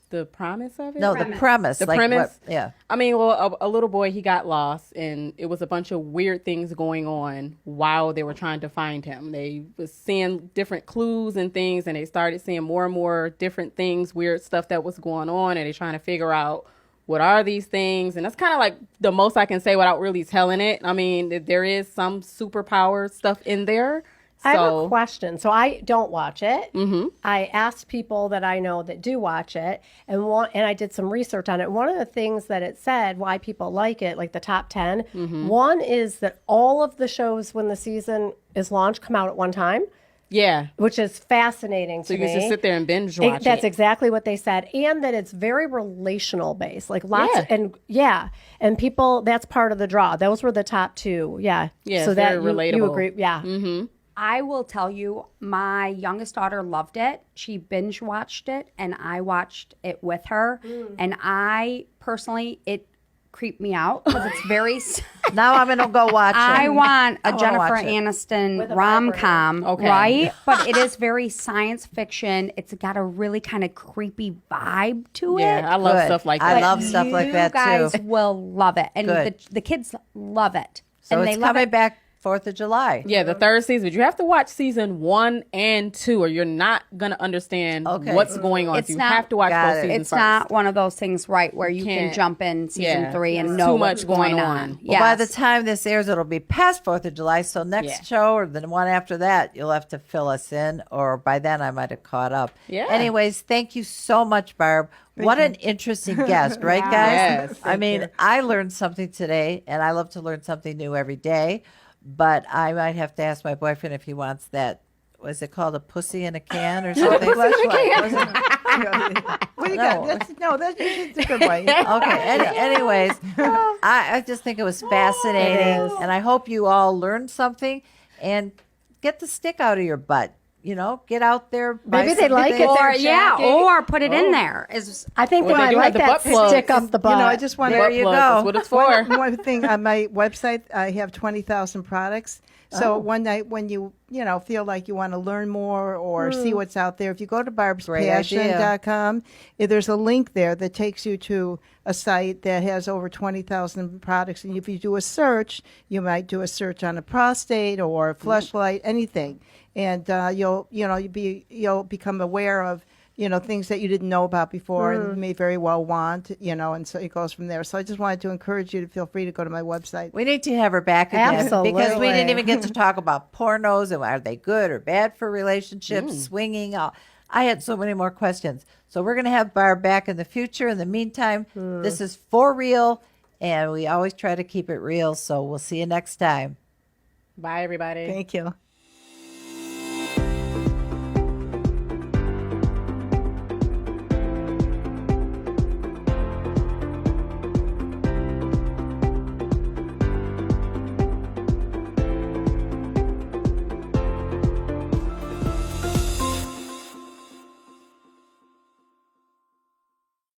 the promise of it? No, the premise. The like premise? yeah. I mean, well, a little boy, he got lost, and it was a bunch of weird things going on while they were trying to find him. They was seeing different clues and things, and they started seeing more and more different things, weird stuff that was going on, and they're trying to figure out what are these things. And that's kind of like the most I can say without really telling it. I mean, there is some superpower stuff in there. I have a question. So I don't watch it. Mm-hmm. I asked people that I know that do watch it, and I did some research on it. One of the things that it said why people like it, like the top 10, Mm-hmm. one is that all of the shows when the season is launched come out at one time, Yeah. which is fascinating So to you me. can just sit there and binge watch it. That's exactly what they said, and that it's very relational based, like lots Yeah. and people. That's part of the draw. Those were the top 2. Yeah, Yeah, So it's that very you relatable. agree? Yeah. Mm-hmm. I will tell you, my youngest daughter loved it. She binge watched it, and I watched it with her. And I personally, it creeped me out because it's very. Now I'm gonna go watch it. I want a wanna Jennifer watch it. Aniston rom com, Okay. right? But it is very science fiction. It's got a really kind of creepy vibe to it. Yeah, I love Good. stuff like I that. love stuff like that, You guys too. will love it, and Good. the kids love it. So and it's they love coming it. back 4th of July. Yeah, the third season. But you have to watch season 1 and 2, or you're not gonna understand Okay. what's going on. It's So you not- have to watch Got both it. seasons It's first. not one of those things, right, where you can can't- jump in season Yeah. 3 and There's know too what's much going going on. on. Well, by Yes. the time this airs, it'll be past 4th of July. So next Yeah. show or the one after that, you'll have to fill us in, or by then I might have caught up. Yeah. Anyways, thank you so much, Barb. What an interesting guest, right, guys? Yes. I mean, I learned something today, and I love to learn something new every day. But I might have to ask my boyfriend if he wants that. Was it called a pussy in a can or something? What do you got? That's a good way. Okay. Anyways, I just think it was fascinating, and I hope you all learned something. And get the stick out of your butt. You know, get out there. buy Maybe they like something. it. Or Jackie. or put it in there. Is I think Well, they they might do like have the that butt plugs. stick up the butt. You know, I just want There to. you Butt go. plug, that's what it's for. One thing on my website, I have 20,000 products. So one night when you feel like you want to learn more or see what's out there, if you go to barbspassion.com, there's a link there that takes you to a site that has over 20,000 products. And if you do a search, you might do a search on a prostate or a fleshlight, anything. And you'll become aware of things that you didn't know about before and may very well want, and so it goes from there. So I just wanted to encourage you to feel free to go to my website. We need to have her back again because we didn't Absolutely. even get to talk about pornos and are they good or bad for relationships, swinging. I had so many more questions. So we're going to have Barb back in the future. In the meantime, this is for real, and we always try to keep it real. So we'll see you next time. Bye, everybody. Thank you.